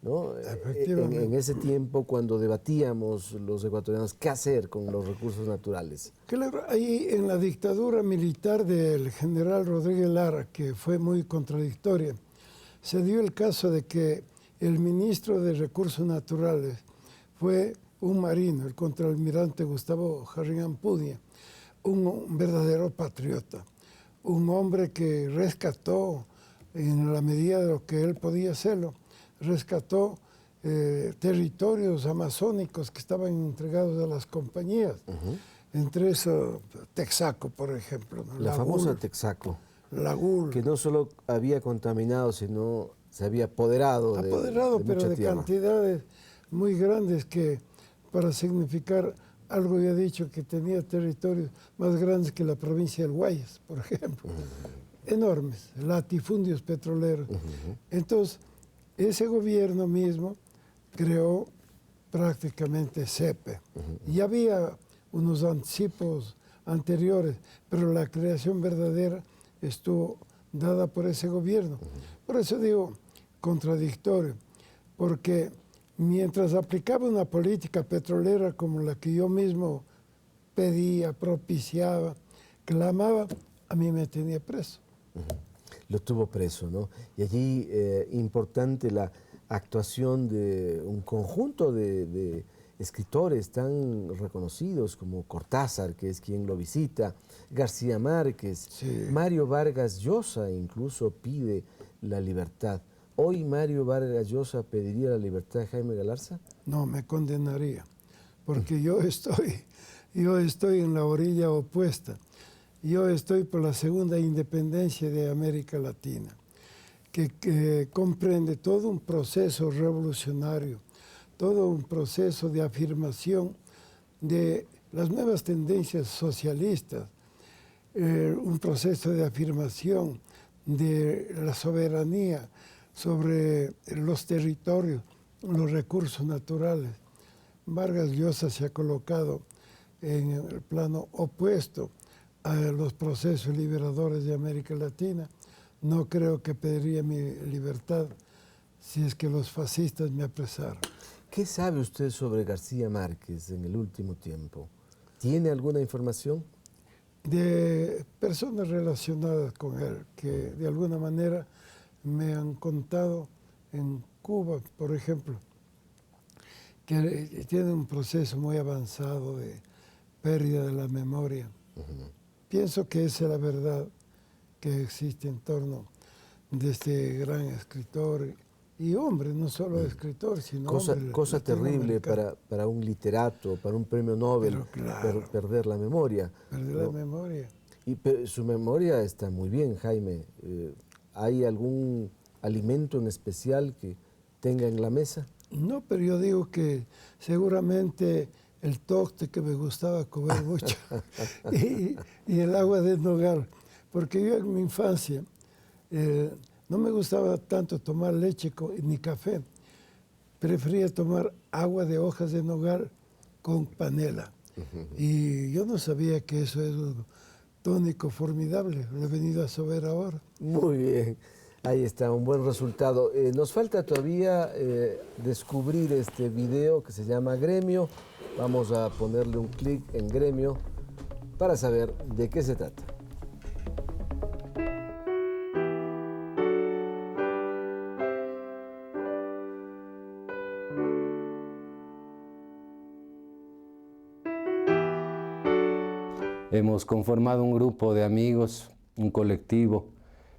Speaker 1: ¿no? En ese tiempo, cuando debatíamos los ecuatorianos qué hacer con los recursos naturales.
Speaker 2: Claro, ahí en la dictadura militar del general Rodríguez Lara, que fue muy contradictoria, se dio el caso de que el ministro de Recursos Naturales fue un marino, el contraalmirante Gustavo Jarrín Ampudia, un verdadero patriota, un hombre que rescató en la medida de lo que él podía hacerlo, rescató territorios amazónicos que estaban entregados a las compañías. Entre eso, Texaco, por ejemplo, ¿no?
Speaker 1: La famosa Texaco.
Speaker 2: La GUL.
Speaker 1: Que no solo había contaminado, sino se había apoderado de
Speaker 2: pero
Speaker 1: mucha
Speaker 2: de
Speaker 1: tierra.
Speaker 2: cantidades muy grandes que, para significar algo, había dicho que tenía territorios más grandes que la provincia del Guayas, por ejemplo. Enormes, latifundios petroleros. Entonces, ese gobierno mismo creó prácticamente CEPE. Y había unos anticipos anteriores, pero la creación verdadera estuvo dada por ese gobierno. Por eso digo contradictorio, porque mientras aplicaba una política petrolera como la que yo mismo pedía, propiciaba, clamaba, a mí me tenía preso.
Speaker 1: Lo tuvo preso, ¿no? Y allí importante la actuación de un conjunto de escritores tan reconocidos como Cortázar, que es quien lo visita, García Márquez, Mario Vargas Llosa incluso pide la libertad. ¿Hoy Mario Vargas Llosa pediría la libertad de Jaime Galarza?
Speaker 2: No, me condenaría, porque yo estoy en la orilla opuesta. Yo estoy por la segunda independencia de América Latina, que comprende todo un proceso revolucionario, todo un proceso de afirmación de las nuevas tendencias socialistas, un proceso de afirmación de la soberanía sobre los territorios, los recursos naturales. Vargas Llosa se ha colocado en el plano opuesto a los procesos liberadores de América Latina. No creo que pediría mi libertad si es que los fascistas me apresaran.
Speaker 1: ¿Qué sabe usted sobre García Márquez en el último tiempo? ¿Tiene alguna información?
Speaker 2: De personas relacionadas con él, que de alguna manera me han contado en Cuba, por ejemplo, que tiene un proceso muy avanzado de pérdida de la memoria. Pienso que esa es la verdad que existe en torno de este gran escritor y hombre, no solo escritor, sino hombre.
Speaker 1: Cosa terrible para un literato, para un premio Nobel, perder la memoria.
Speaker 2: Perder la memoria.
Speaker 1: Su memoria está muy bien, Jaime. ¿Hay algún alimento en especial que tenga en la mesa?
Speaker 2: No, pero yo digo que seguramente el tocte que me gustaba comer mucho y el agua de nogal, porque yo en mi infancia no me gustaba tanto tomar leche ni café, prefería tomar agua de hojas de nogal con panela. Y yo no sabía que eso es un tónico formidable, lo he venido a saber ahora.
Speaker 1: Muy bien, ahí está, un buen resultado. Nos falta todavía descubrir este video que se llama Gremio. Vamos a ponerle un clic en Gremio para saber de qué se trata.
Speaker 18: Hemos conformado un grupo de amigos, un colectivo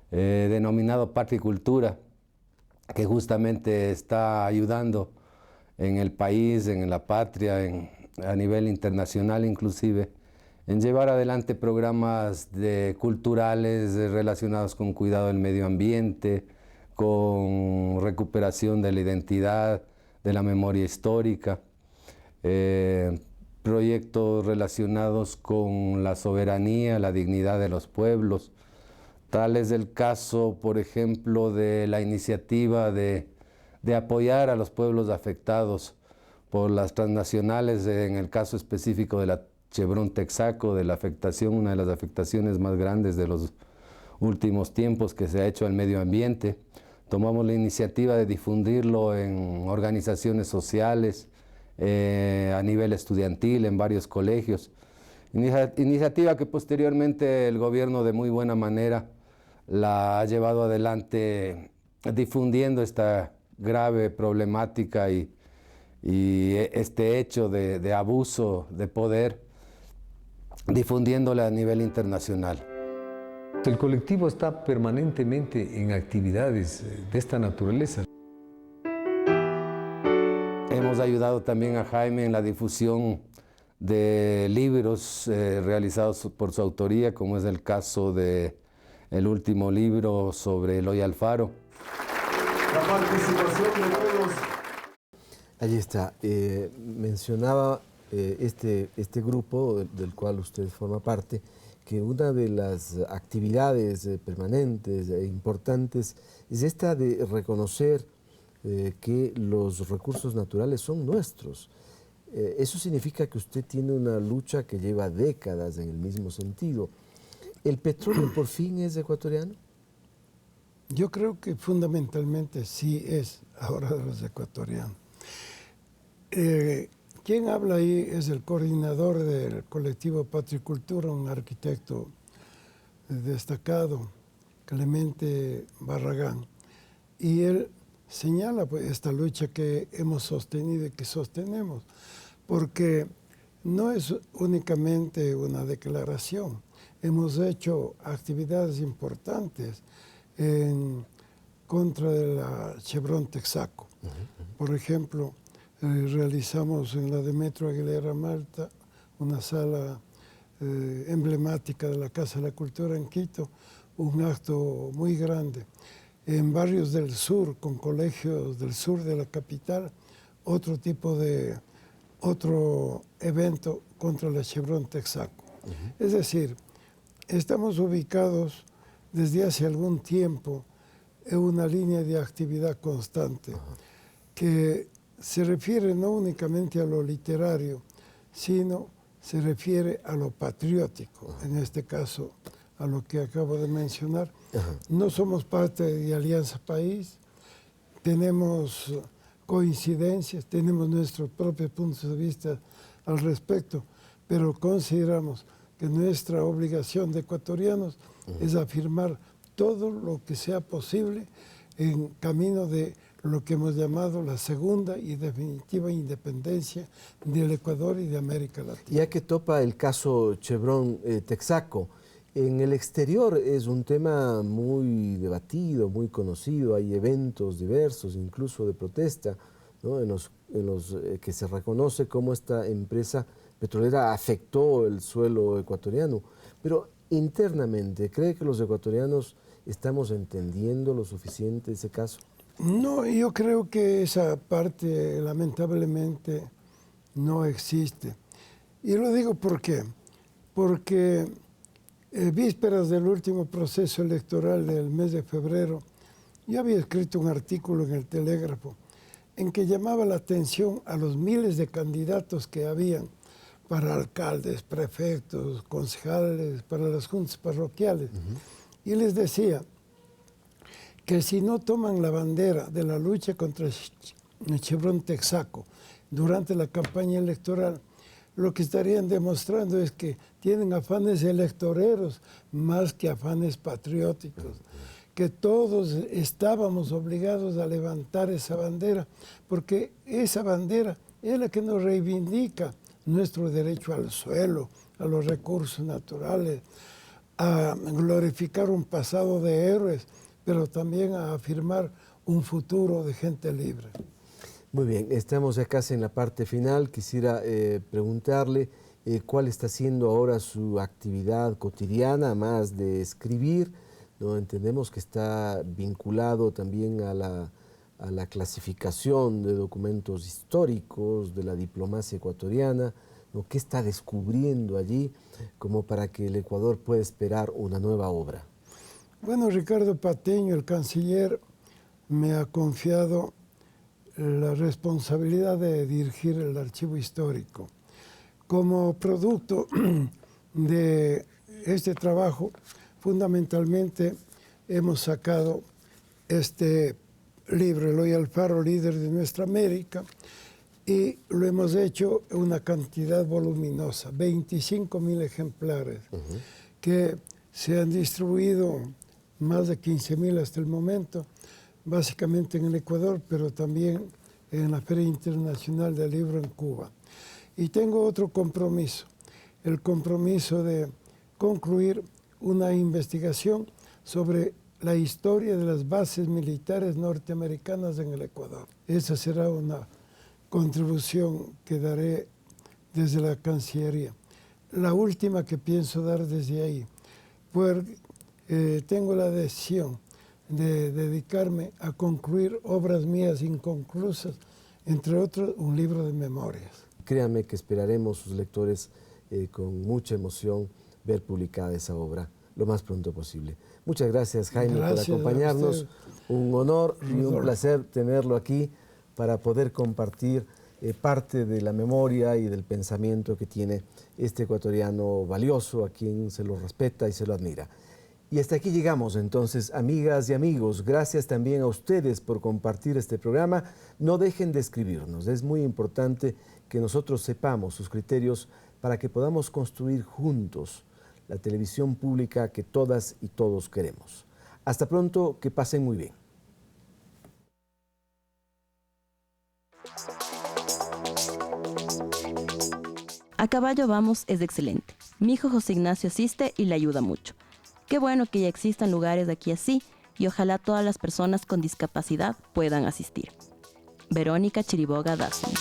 Speaker 18: denominado Patria y Cultura, que justamente está ayudando en el país, en la patria, a nivel internacional inclusive, en llevar adelante programas culturales relacionados con cuidado del medio ambiente, con recuperación de la identidad, de la memoria histórica, proyectos relacionados con la soberanía, la dignidad de los pueblos. Tal es el caso, por ejemplo, de la iniciativa de apoyar a los pueblos afectados por las transnacionales, en el caso específico de la Chevron Texaco, de la afectación, una de las afectaciones más grandes de los últimos tiempos que se ha hecho al medio ambiente. Tomamos la iniciativa de difundirlo en organizaciones sociales, a nivel estudiantil, en varios colegios. Iniciativa que posteriormente el gobierno de muy buena manera la ha llevado adelante difundiendo esta grave problemática y este hecho de abuso de poder, difundiéndola a nivel internacional.
Speaker 19: El colectivo está permanentemente en actividades de esta naturaleza.
Speaker 18: Hemos ayudado también a Jaime en la difusión de libros realizados por su autoría, como es el caso del último libro sobre Eloy Alfaro.
Speaker 1: La participación de todos. Ahí está. Mencionaba este grupo del cual usted forma parte, que una de las actividades permanentes e importantes es esta de reconocer que los recursos naturales son nuestros. Eso significa que usted tiene una lucha que lleva décadas en el mismo sentido. ¿El petróleo por fin es ecuatoriano?
Speaker 2: Yo creo que fundamentalmente sí es ahora de los ecuatorianos. Quien habla ahí es el coordinador del colectivo Patria y Cultura, un arquitecto destacado, Clemente Barragán, y él señala pues, esta lucha que hemos sostenido y que sostenemos, porque no es únicamente una declaración. Hemos hecho actividades importantes en contra de la Chevron Texaco. Por ejemplo, realizamos en la Demetrio Aguilera Malta una sala emblemática de la Casa de la Cultura en Quito, un acto muy grande. En barrios del sur, con colegios del sur de la capital, otro evento contra la Chevron Texaco. Es decir, estamos ubicados desde hace algún tiempo en una línea de actividad constante que se refiere no únicamente a lo literario, sino se refiere a lo patriótico, en este caso a lo que acabo de mencionar. No somos parte de Alianza País, tenemos coincidencias, tenemos nuestros propios puntos de vista al respecto, pero consideramos que nuestra obligación de ecuatorianos es afirmar todo lo que sea posible en camino de lo que hemos llamado la segunda y definitiva independencia del Ecuador y de América Latina.
Speaker 1: Ya que topa el caso Chevron Texaco, en el exterior es un tema muy debatido, muy conocido, hay eventos diversos, incluso de protesta, ¿no? en los que se reconoce cómo esta empresa petrolera afectó el suelo ecuatoriano. Pero internamente, ¿cree que los ecuatorianos estamos entendiendo lo suficiente ese caso?
Speaker 2: No, yo creo que esa parte lamentablemente no existe. Y lo digo ¿por qué? Porque vísperas del último proceso electoral del mes de febrero, yo había escrito un artículo en el Telégrafo en que llamaba la atención a los miles de candidatos que habían para alcaldes, prefectos, concejales, para las juntas parroquiales. Y les decía que si no toman la bandera de la lucha contra el Chevron Texaco durante la campaña electoral, lo que estarían demostrando es que tienen afanes electoreros más que afanes patrióticos, que todos estábamos obligados a levantar esa bandera, porque esa bandera es la que nos reivindica nuestro derecho al suelo, a los recursos naturales, a glorificar un pasado de héroes, pero también a afirmar un futuro de gente libre.
Speaker 1: Muy bien, estamos ya casi en la parte final. Quisiera preguntarle cuál está siendo ahora su actividad cotidiana, más de escribir, ¿no? Entendemos que está vinculado también a la clasificación de documentos históricos de la diplomacia ecuatoriana, ¿no? ¿Qué está descubriendo allí como para que el Ecuador pueda esperar una nueva obra?
Speaker 2: Bueno, Ricardo Pateño, el canciller, me ha confiado la responsabilidad de dirigir el archivo histórico. Como producto de este trabajo, fundamentalmente hemos sacado este libro, Eloy Alfaro, líder de nuestra América, y lo hemos hecho en una cantidad voluminosa, 25,000 ejemplares, que se han distribuido más de 15,000 hasta el momento, básicamente en el Ecuador, pero también en la Feria Internacional del Libro en Cuba. Y tengo otro compromiso, el compromiso de concluir una investigación sobre la historia de las bases militares norteamericanas en el Ecuador. Esa será una contribución que daré desde la Cancillería. La última que pienso dar desde ahí, porque tengo la decisión de dedicarme a concluir obras mías inconclusas, entre otros un libro de memorias.
Speaker 1: Créanme que esperaremos sus lectores con mucha emoción ver publicada esa obra lo más pronto posible. Muchas gracias, Jaime, por acompañarnos. Un honor y un placer tenerlo aquí para poder compartir parte de la memoria y del pensamiento que tiene este ecuatoriano valioso, a quien se lo respeta y se lo admira. Y hasta aquí llegamos entonces, amigas y amigos. Gracias también a ustedes por compartir este programa. No dejen de escribirnos. Es muy importante que nosotros sepamos sus criterios para que podamos construir juntos la televisión pública que todas y todos queremos. Hasta pronto, que pasen muy bien.
Speaker 20: A caballo vamos es excelente. Mi hijo José Ignacio asiste y le ayuda mucho. Qué bueno que ya existan lugares de aquí así y ojalá todas las personas con discapacidad puedan asistir. Verónica Chiriboga Dazón.